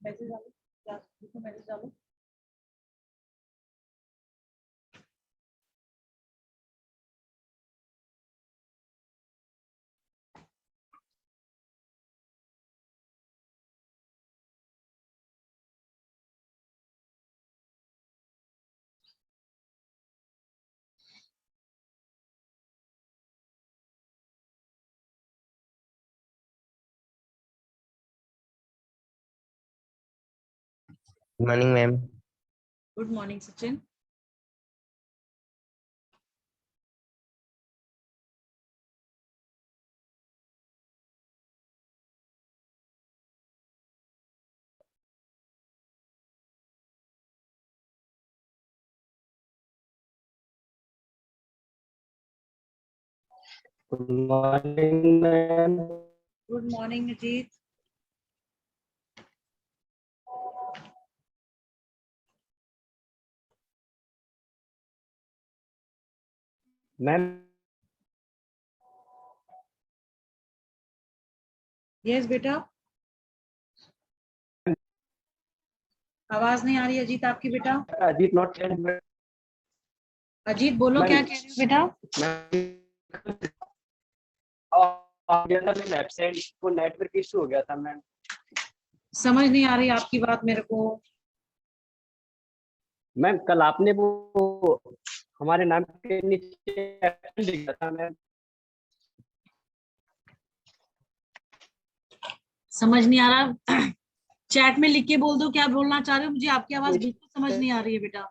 Message डालो, class group में message डालो। Good morning ma'am. Good morning Sachin. Good morning ma'am. Good morning Ajit. Ma'am yes बेटा, आवाज नहीं आ रही अजीत आपकी बेटा। अजीत नॉट अजीत बोलो मैम। क्या कह रहे हो बेटा। एब्सेंट को नेटवर्क इशू हो गया था मैम। समझ नहीं आ रही आपकी बात मेरे को। मैम कल आपने वो हमारे नाम के नीचे absent लिखा था मैम। समझ नहीं आ रहा। चैट में लिख के बोल दो क्या बोलना चाह रहे हो, मुझे आपकी आवाज बिल्कुल समझ नहीं आ रही है बेटा।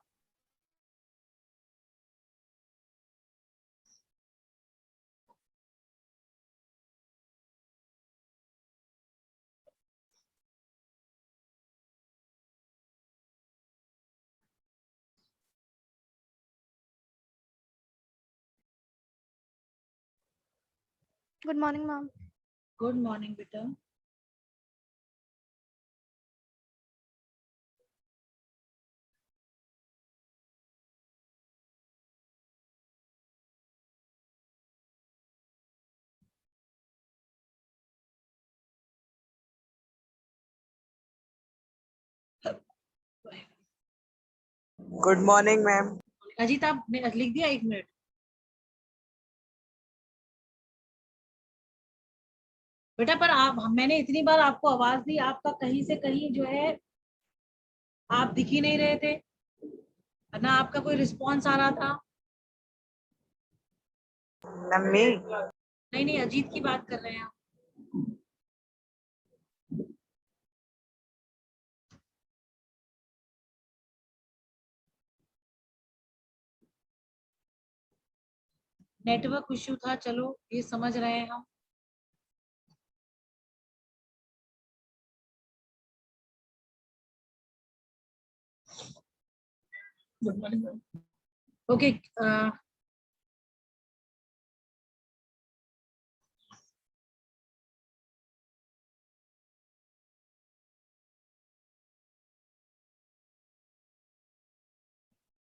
Good morning ma'am. Good morning बेटा। Good morning ma'am. अजीत आप लिख दिया, 1 मिनट। बेटा पर आप, मैंने इतनी बार आपको आवाज दी, आपका कहीं से कहीं जो है आप दिख ही नहीं रहे थे, ना आपका कोई रिस्पॉन्स आ रहा था। मम्मी नहीं नहीं, अजीत की बात कर रहे हैं आप। नेटवर्क इश्यू था, चलो ये समझ रहे हैं हम। Good morning. Okay,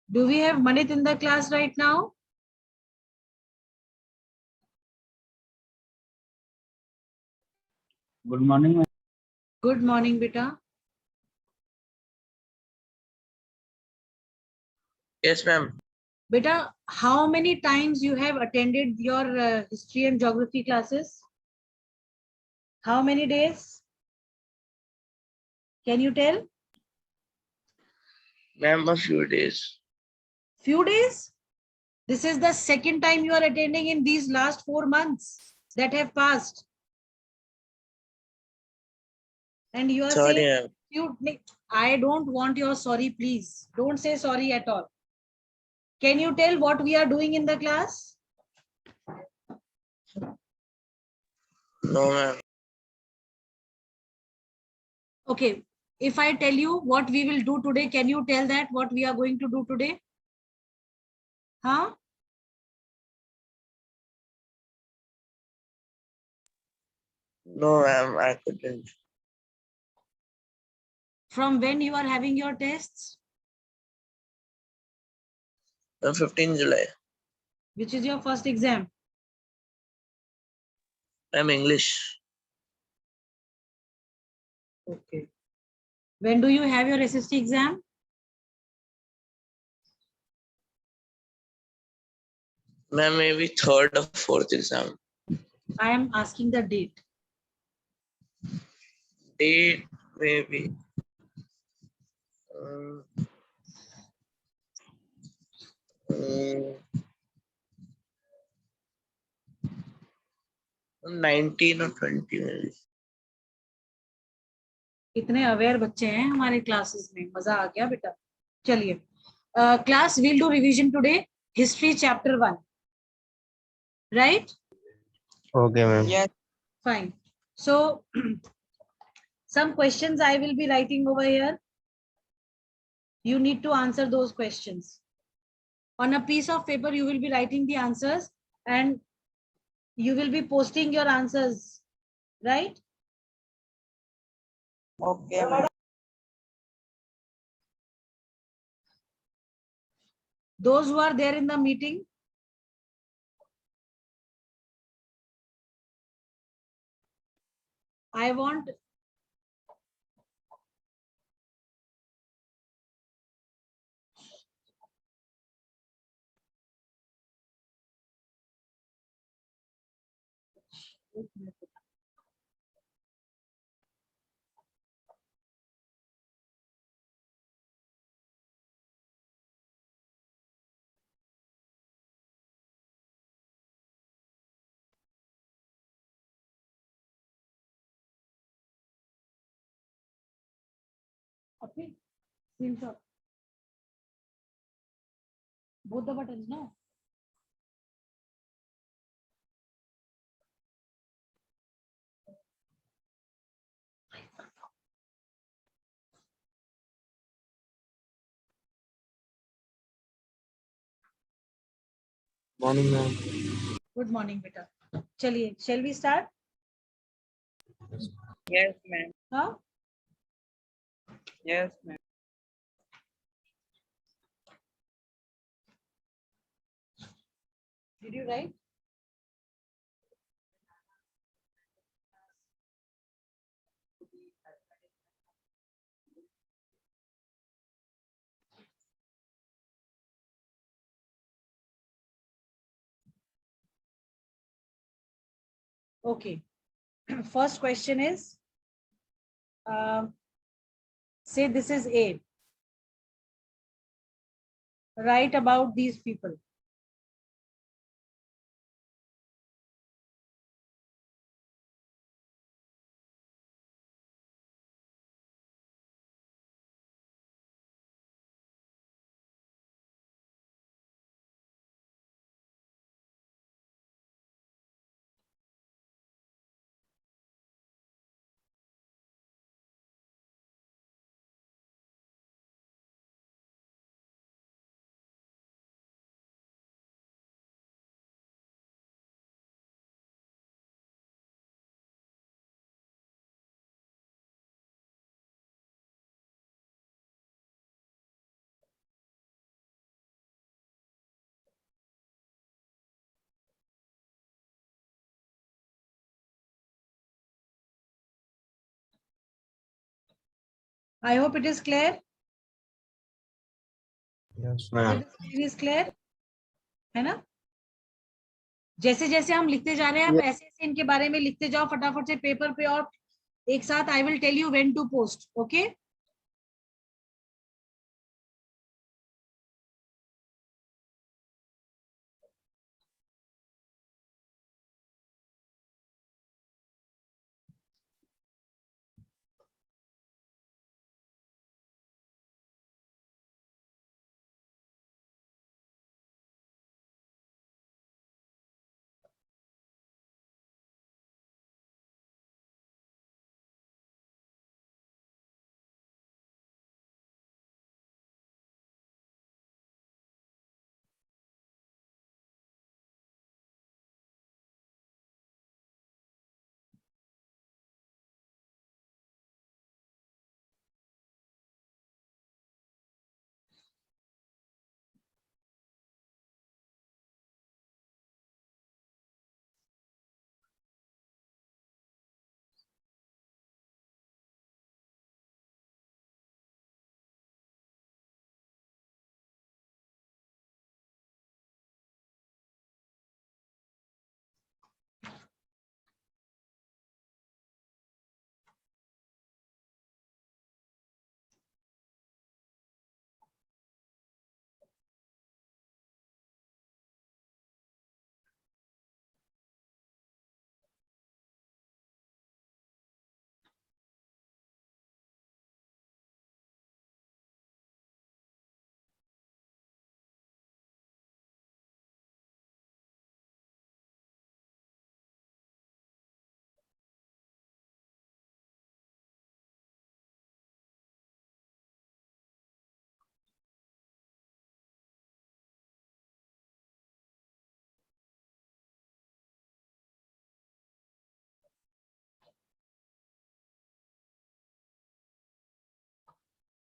do we have Manit in the class right now? Good morning ma'am. Good morning beta. Yes ma'am. Beta, how many times you have attended your history and geography classes? How many days? Can you tell? Ma'am a few days. Few days? This is the second time you are attending in these last 4 months that have passed. And you are Sorry saying, ma'am. I don't want your sorry, please. Don't say sorry at all. Can you tell what we are doing in the class? No ma'am. Okay. If I tell you what we will do today, can you tell that what we are going to do today? Huh? No ma'am, I couldn't. From when you are having your tests? On 15 July. Which is your first exam? I'm English. Okay. When do you have your SST exam? Ma'am, maybe third or fourth exam. I am asking the date. Date maybe. Um, 19 or 20 maybe. इतने aware बच्चे हैं हमारे classes में, मजा आ गया बेटा. चलिए, class will do revision today, history chapter 1, right? Okay, ma'am. Yes. Fine. So some questions I will be writing over here. You need to answer those questions. On a piece of paper, you will be writing the answers and you will be posting your answers, right? Okay, ma'am. Those who are there in the meeting, I want okay. Screenshot. Both the buttons, no? Morning, ma'am. Good morning, beta. Chaliye, shall we start? Yes, ma'am. Huh? Yes, ma'am. Did you write? Okay. First question is, say this is A. Write about these people. I hope it is clear. Yes, ma'am. It is clear, है ना? जैसे जैसे हम लिखते जा रहे हैं, आप ऐसे ऐसे इनके बारे में लिखते जाओ फटाफट से पेपर पे, और एक साथ I will tell you when to post. Okay?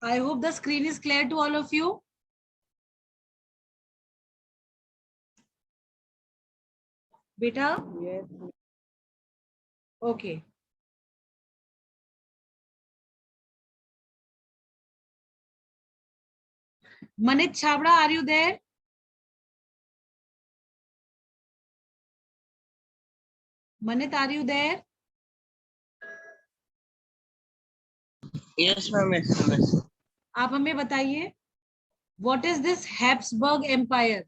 I hope the screen is clear to all of you. Beta? Yes. Okay. Manit Chabra, are you there? Manit, are you there? Yes, ma'am. Yes, ma'am. Yes. आप हमें बताइए, what is this Habsburg Empire?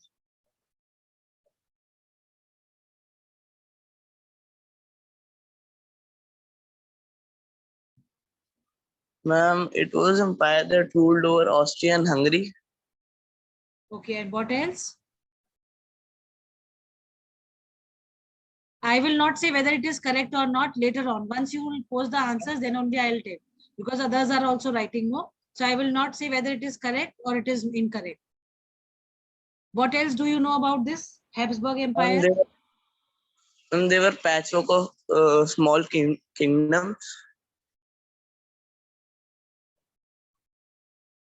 Ma'am, it was empire that ruled over Austria and Hungary. Okay, and what else? I will not say whether it is correct or not later on. Once you will post the answers, then only I will tell. Because others are also writing no. So I will not say whether it is correct or it is incorrect. What else do you know about this Habsburg Empire? And they were patchwork of small kingdoms.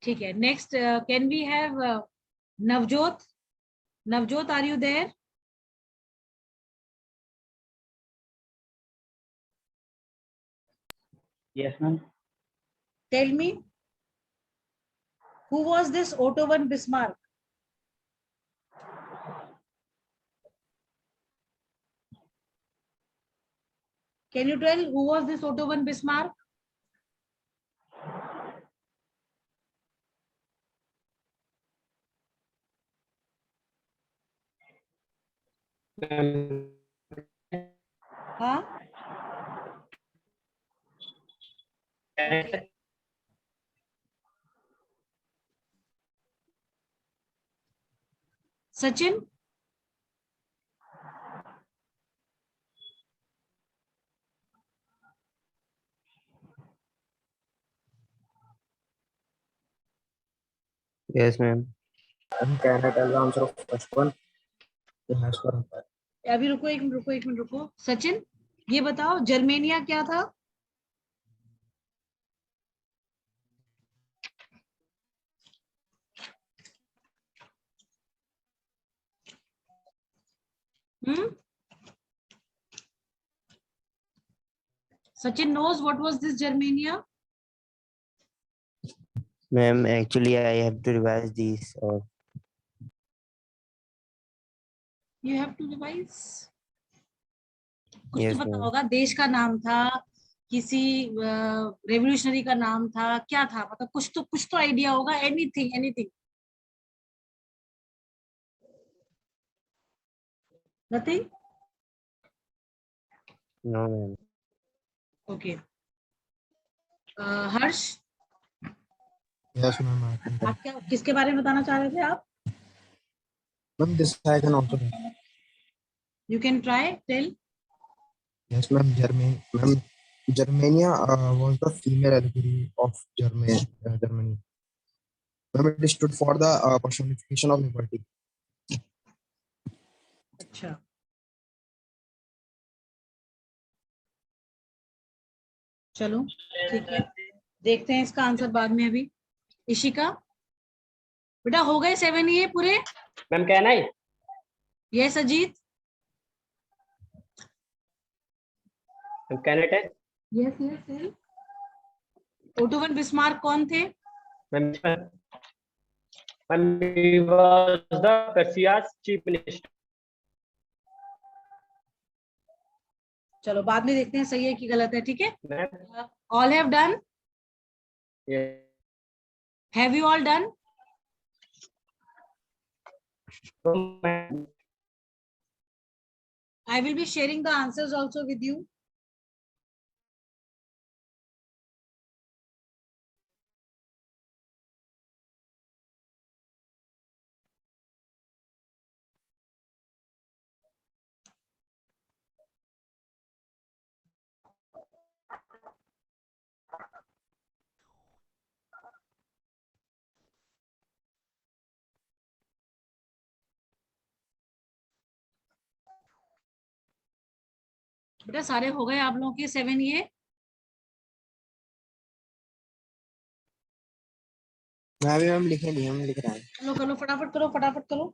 ठीक है. Next, can we have Navjot? Navjot, are you there? Yes, ma'am. Tell me, who was this Otto von Bismarck? Can you tell who was this Otto von Bismarck? Ma'am. Huh? Okay. Sachin? Yes, ma'am. Can I tell the answer of first one? The Habsburg Empire. अभी रुको एक minute रुको. सचिन, ये बताओ Germania क्या था? Sachin knows what was this Germania? Ma'am, actually, I have to revise these. Or You have to revise. कुछ yes, तो पता ma'am. होगा. देश का नाम था, किसी रेवोल्यूशनरी का नाम था, क्या था? मतलब कुछ तो आइडिया होगा. Anything. Nothing? No, ma'am. Okay. Harsh, Yes, ma'am. I can tell. आप क्या किसके बारे में बताना चाह रहे थे आप? Ma'am, this I can also tell. You can try, tell. Yes, ma'am. Germania was the female allegory of Germany. Ma'am, it stood for the personification of liberty. अच्छा. चलो ठीक है, देखते हैं इसका आंसर बाद में. अभी इशिका, बेटा हो गए 7 ये पूरे? Ma'am, can I? Yes Ajit. Ma'am, can I tell? Yes. Auto von Bismarck कौन थे? Ma'am, he was the Prussia's chief minister. चलो बाद में देखते हैं सही है कि गलत है. ठीक है. Ma'am, all have done? yes. Have you all done? Ma'am. I will be sharing the answers also with you. बेटा सारे हो गए आप लोगों के 7 ये? मैं भी मैम लिखे नहीं, हम लिख रहे हैं। चलो करो, फटाफट करो, फटाफट करो।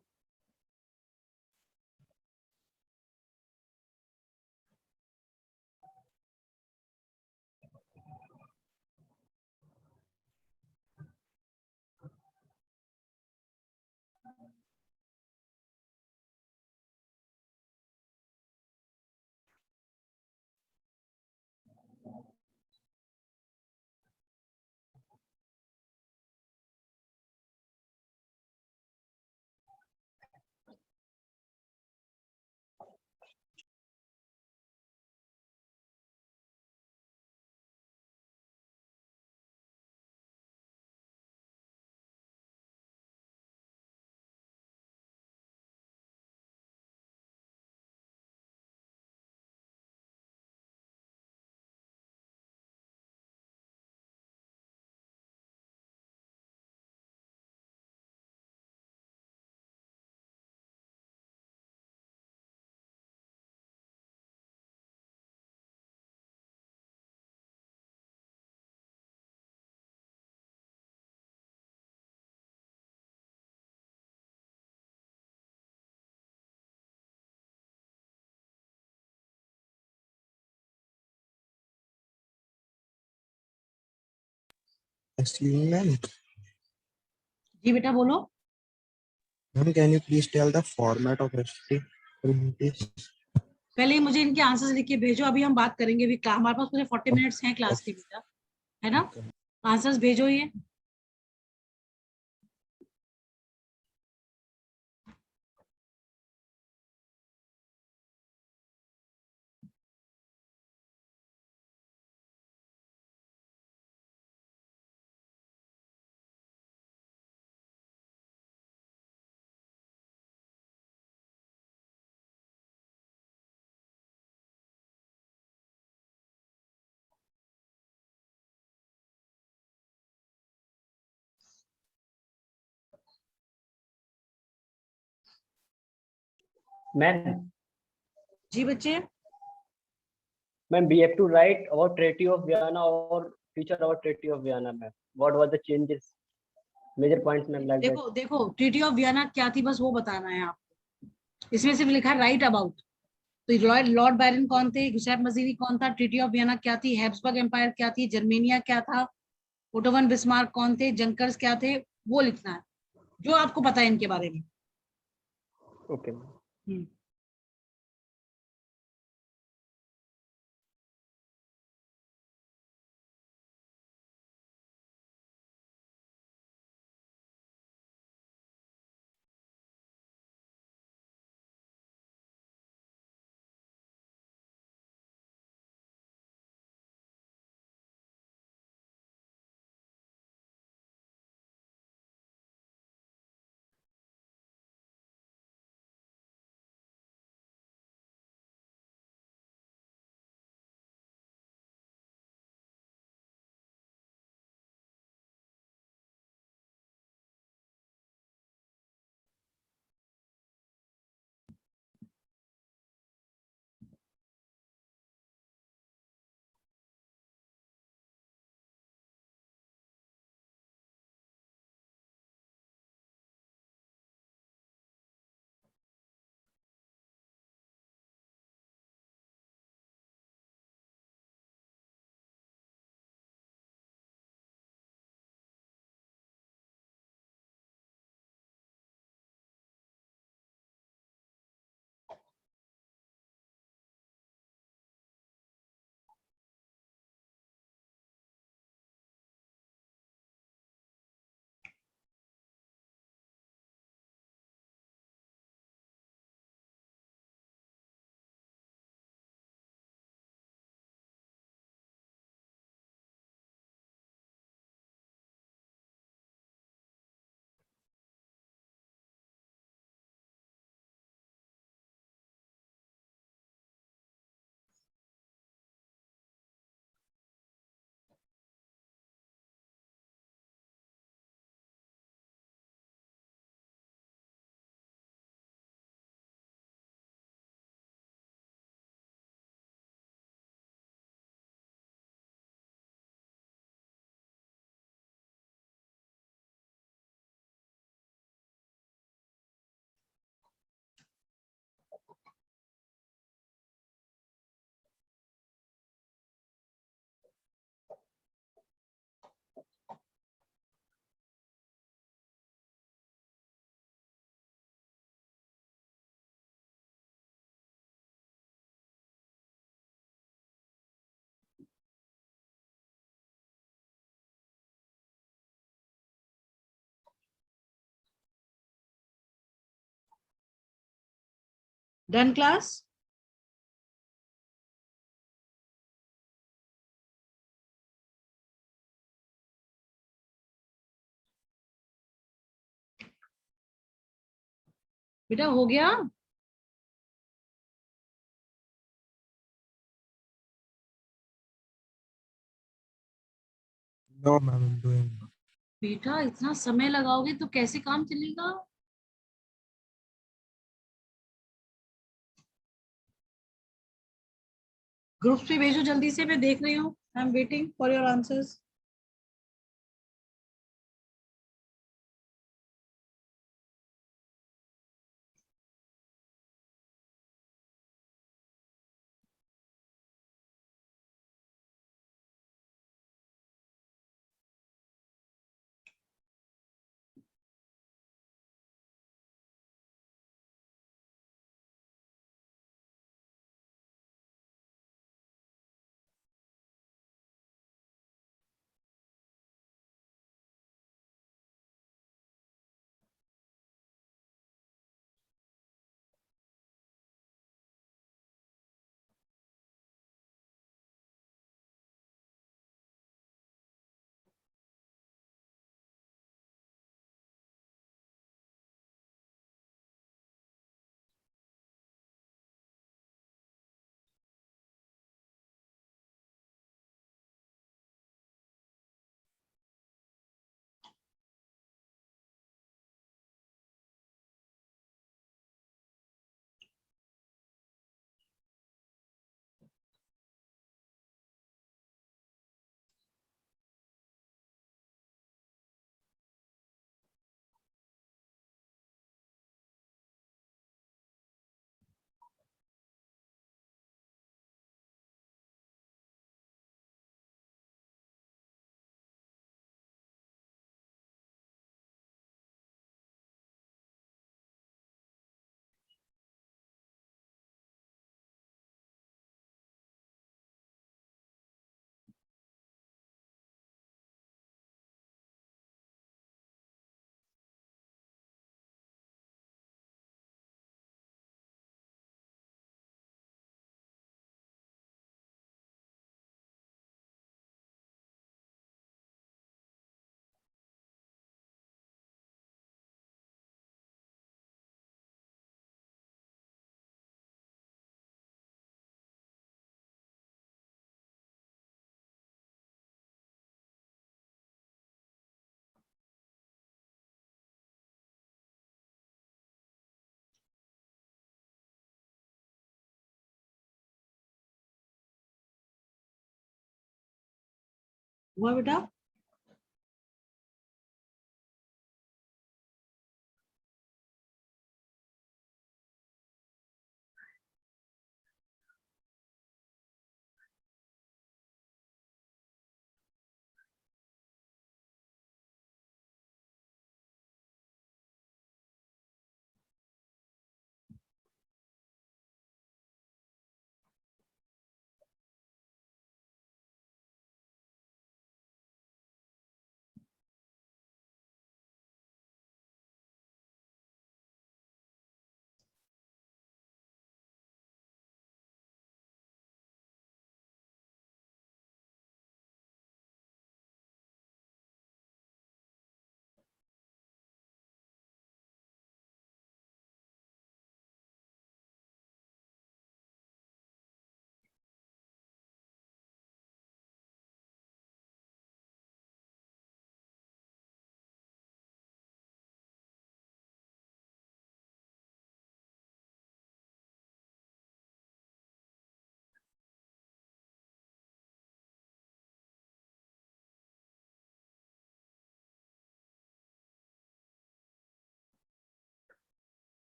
Excuse me, ma'am. जी बेटा बोलो। Ma'am, can you please tell the format of history for me, please? पहले ही मुझे इनके आंसर्स लिख के भेजो, अभी हम बात करेंगे। अभी हमारे पास पूरे 40 मिनट्स हैं क्लास के बेटा, है ना? आंसर्स भेजो ये। मैम जी बच्चे, ma'am we have to write about Treaty of Vienna or future about Treaty of Vienna, ma'am what was the changes, major points, ma'am like that. देखो देखो ट्रीटी ऑफ वियना क्या थी, बस वो बताना है आपको। इसमें सिर्फ लिखा है राइट अबाउट। तो लॉर्ड लॉर्ड बायरन कौन थे, गुस्टैव मजीरी कौन था, ट्रीटी ऑफ वियना क्या थी, हैब्सबर्ग एम्पायर क्या थी, जर्मेनिया क्या था, ओटो वन बिस्मार्क कौन थे, जंकर्स क्या थे, वो लिखना है जो आपको पता है इनके बारे में। Okay, ma'am. Hmm. Done, class? बेटा हो गया? No, ma'am, I'm doing. बेटा इतना समय लगाओगे तो कैसे काम चलेगा? ग्रुप्स पे भेजो जल्दी से, मैं देख रही हूँ. I am waiting for your answers. हुआ बेटा?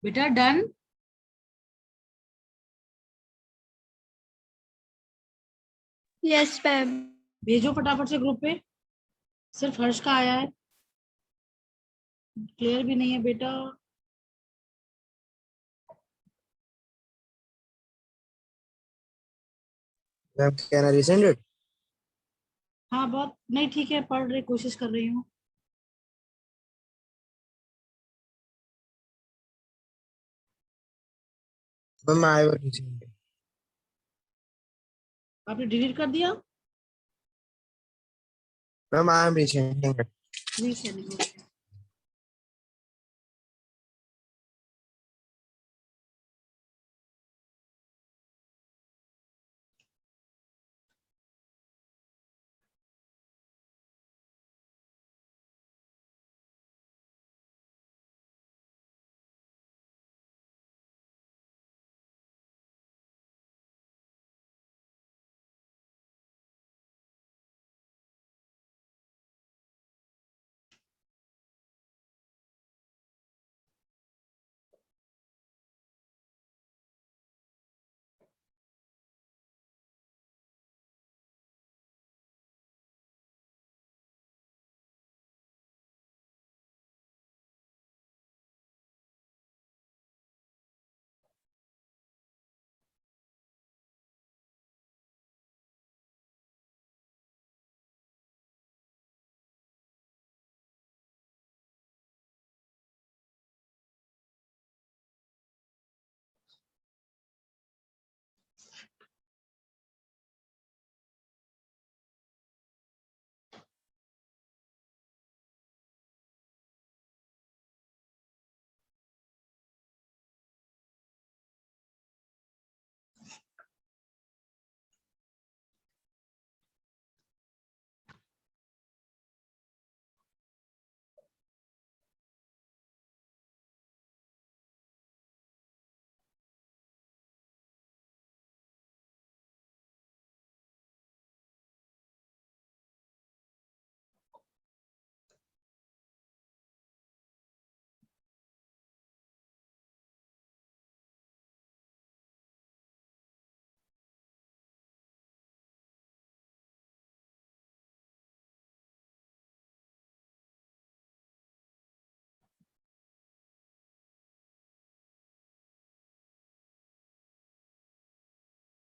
बेटा डन? Yes, ma'am. भेजो फटाफट से ग्रुप पे। सिर्फ हर्ष का आया है, क्लियर भी नहीं है बेटा। Ma'am, can I resend it? हाँ बहुत नहीं, ठीक है, पढ़ रही, कोशिश कर रही हूँ। Ma'am, I will resend it. आपने डिलीट कर दिया? Ma'am, I am resending it. ठीक है, नहीं।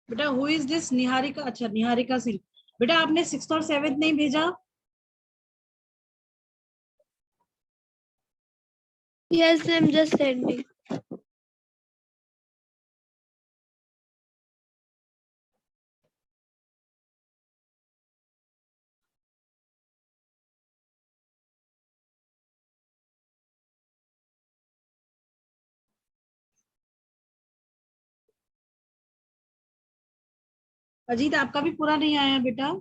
बेटा हु इज दिस? निहारिका। अच्छा, निहारिका सिंह। बेटा आपने 6th और 7th नहीं भेजा? Yes, I'm just sending. Ajit आपका भी पूरा नहीं आया बेटा?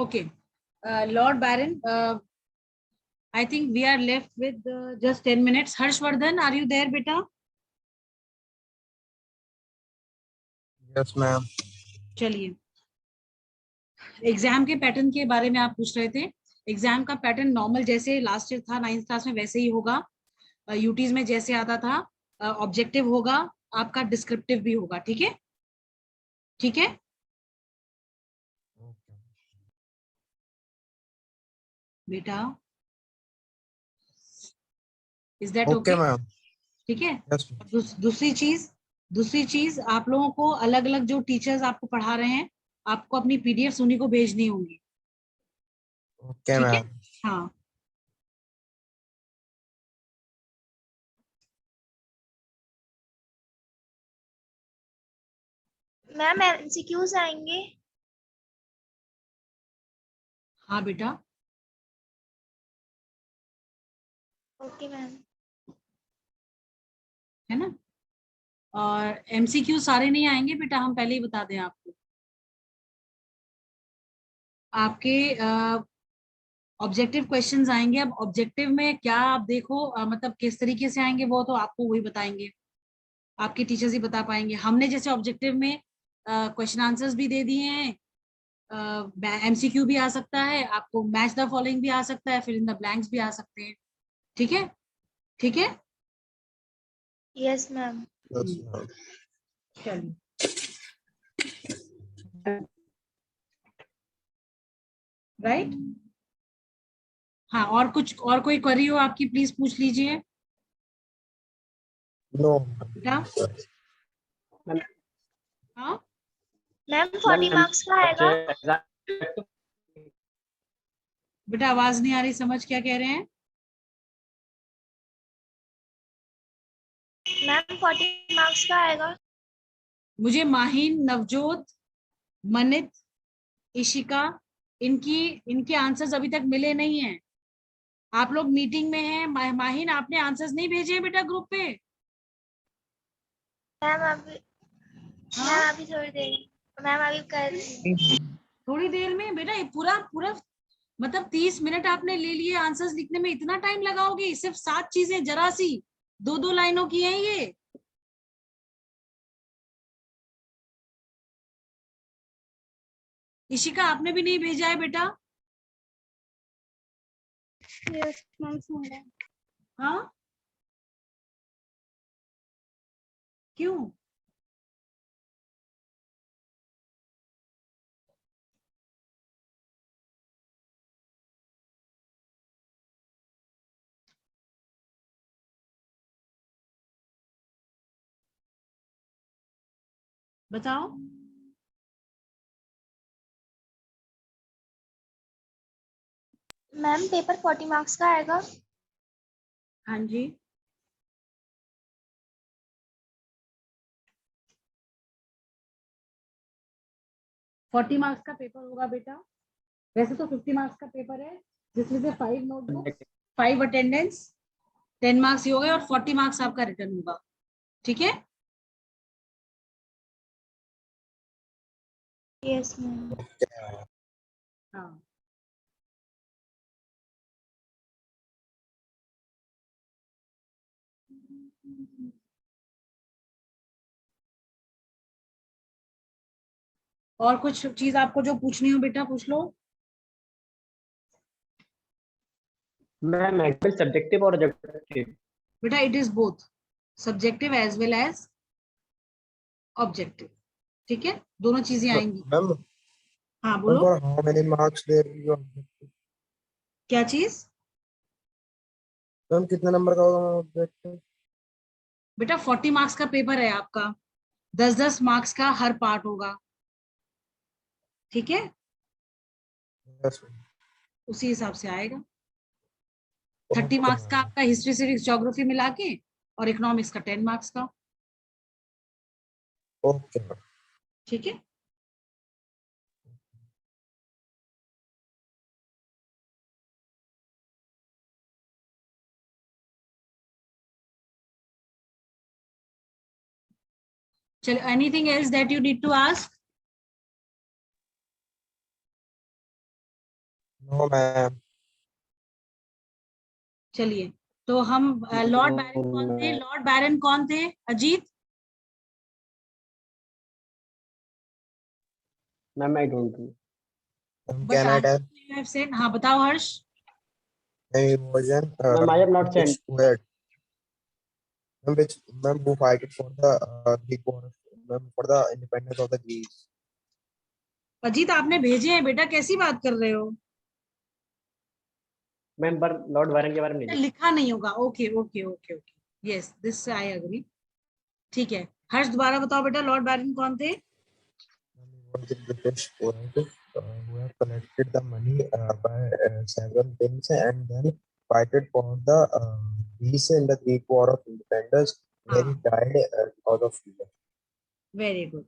Okay. Lord Baron, I think we are left with just 10 minutes. Harshvardhan, are you there, beta? Yes, ma'am. चलिए, एग्जाम के पैटर्न के बारे में आप पूछ रहे थे. एग्जाम का पैटर्न नॉर्मल जैसे लास्ट ईयर था 9th क्लास में वैसे ही होगा. यूटीज में जैसे आता था, ऑब्जेक्टिव होगा, आपका डिस्क्रिप्टिव भी होगा. ठीक है, ठीक है. बेटा, is that Okay, okay? ma'am. ठीक है. Yes, ma'am. दूसरी चीज आप लोगों को अलग अलग जो टीचर्स आपको पढ़ा रहे हैं, आपको अपनी पीडीएफ उन्हीं को भेजनी होंगी. Okay, ठीक है. ma'am. हाँ, मैम एमसीक्यूज आएंगे. हाँ बेटा. Okay ma'am. है ना. और एमसीक्यू सारे नहीं आएंगे बेटा, हम पहले ही बता दें आपको. आपके ऑब्जेक्टिव क्वेश्चंस आएंगे. अब ऑब्जेक्टिव में क्या आप देखो, मतलब किस तरीके से आएंगे वो तो आपको वही बताएंगे, आपके टीचर्स ही बता पाएंगे. हमने जैसे ऑब्जेक्टिव में क्वेश्चन आंसर्स भी दे दिए हैं, एमसीक्यू भी आ सकता है आपको, मैच द फॉलोइंग भी आ सकता है, फिर इन द ब्लैंक्स भी आ सकते हैं. ठीक है, ठीक है. Yes ma'am. Yes, ma'am. चलिए, राइट. हाँ, और कुछ और कोई क्वेरी हो आपकी प्लीज पूछ लीजिए. No. बेटा. मैम हाँ मैम 40 मार्क्स का आएगा. एग्जाम बेटा, आवाज नहीं आ रही, समझ क्या कह रहे हैं. मैम 40 मार्क्स का आएगा. मुझे माहिन, नवजोत, मनित, इशिका, इनके आंसर्स अभी तक मिले नहीं हैं. आप लोग मीटिंग में हैं. माहिन, आपने आंसर्स नहीं भेजे हैं बेटा ग्रुप पे. मैम अभी हाँ, मैम अभी थोड़ी देर. मैम अभी कर रही हूँ. थोड़ी देर में बेटा. ये पूरा पूरा मतलब 30 मिनट आपने ले लिए आंसर्स लिखने में, इतना टाइम लगाओगे? सिर्फ 7 चीजें जरा सी 2-2 लाइनों की हैं ये. इशिका, आपने भी नहीं भेजा है बेटा. यस मैम सुन रहे हैं. हाँ, क्यों? बताओ. मैम पेपर 40 मार्क्स का आएगा. हाँ जी. फोर्टी मार्क्स का पेपर होगा बेटा. वैसे तो 50 मार्क्स का पेपर है, जिसमें से 5 नोटबुक, 5 अटेंडेंस, 10 मार्क्स ही हो गए और 40 मार्क्स आपका रिटर्न होगा. ठीक है. Yes ma'am. हाँ, और कुछ चीज आपको जो पूछनी हो बेटा पूछ लो. मैम एक्चुअल सब्जेक्टिव और ऑब्जेक्टिव. बेटा, it is both subjective as well as objective. ठीक है, दोनों चीजें आएंगी. Ma'am, हाँ ma'am, बोलो. for how many marks there will be objective? क्या चीज? Ma'am, कितने नंबर का होगा मैम objective? बेटा 40 मार्क्स का पेपर है आपका, 10-10 मार्क्स का हर पार्ट होगा. ठीक है, Yes, ma'am. उसी हिसाब से आएगा. 30 Okay, मार्क्स का ma'am. आपका हिस्ट्री, सिविक्स, ज्योग्राफी मिला के, और इकोनॉमिक्स का 10 मार्क्स का. Okay, ma'am. ठीक है. चलो, anything else that you need to ask? No, ma'am. चलिए, तो हम लॉर्ड No, बैरन कौन थे? ma'am. लॉर्ड बैरन कौन थे? Ajit? Ma'am, I don't know. Ma'am, But can I tell? you have said, हाँ बताओ हर्ष. He was an Ma'am, I have not British sent. poet. Ma'am, who fighted for the Greek war, ma'am, for the independence of the Greece. Ajit आपने भेजे हैं बेटा, कैसी बात कर रहे हो? मैम पर लॉर्ड वायरन के बारे में नहीं लिखा नहीं होगा. Okay okay okay okay, yes this I agree. ठीक है, हर्ष दोबारा बताओ बेटा, लॉर्ड बैरन कौन थे? He was a British poet who had collected the money by several things and then fighted for the Greece in the Greek War of Independence, where he died because of fever. Very good.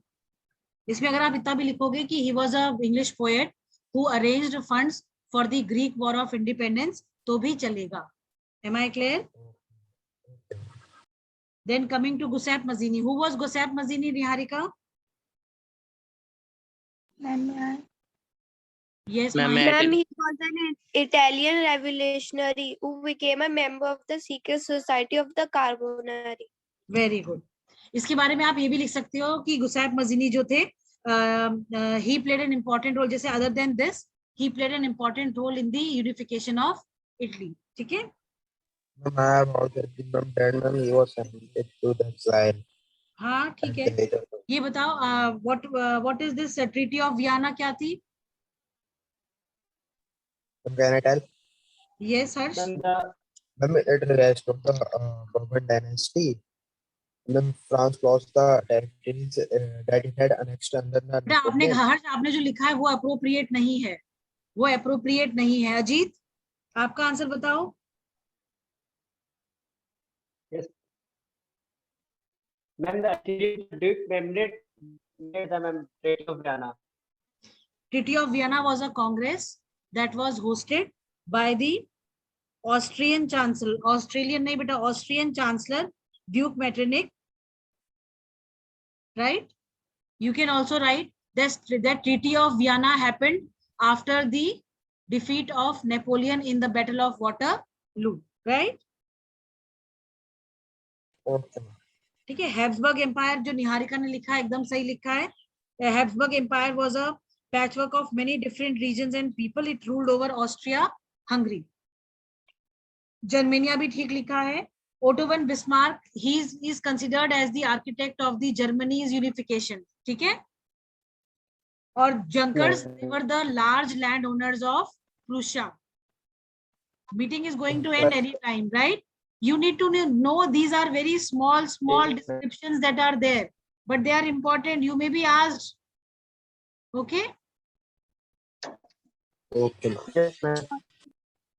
इसमें अगर आप इतना भी लिखोगे कि he was a English poet who arranged funds for the Greek war of independence तो भी चलेगा. Am I clear? Then coming to Giuseppe Mazzini. Who was Giuseppe Mazzini, Niharika? Ma'am, yes Ma'am, Mahi. Ma'am, he was an Italian revolutionary who became a member of the secret society of the Carbonari. Very good. इसके बारे में आप ये भी लिख सकते हो कि गुसेप मजीनी जो थे, he played an important role, जैसे other than this he played an important role in the unification of Italy. ठीक है, Ma'am, I have also been dead, ma'am. He was sentenced to the exile. हाँ ठीक है. And later, ये बताओ what is this treaty of Vienna क्या थी? can I tell? Yes Harsh. Ma'am Ma'am, it relates to the Bourbon dynasty. Then France lost the territories that it had annexed under the बेटा आपने Napoleon. हर्ष आपने जो लिखा है वो appropriate नहीं है, वो अप्रोप्रिएट नहीं है. अजीत आपका आंसर बताओ. मैम द ड्यूक मेमोरेट made the ma'am Treaty of Vienna. Treaty of Vienna was a congress that was hosted by the Austrian chancellor, Australian नहीं बेटा, Austrian chancellor Duke Metternich, right? You can also write that Treaty of Vienna happened after the defeat of Napoleon in the Battle of Waterloo, right? Okay. ठीक है. Habsburg empire जो निहारिका ने लिखा है एकदम सही लिखा है. Habsburg empire was a patchwork of many different regions and people. It ruled over Austria Hungary. Germania भी ठीक लिखा है. Otto von Bismarck, he is considered as the architect of the Germany's unification. ठीक है. और Junkers they were the large land owners of Prussia. Meeting is going to end any time, right? You need to know these are very small descriptions that are there, but they are important. You may be asked. Okay. Okay. Yes, ma'am.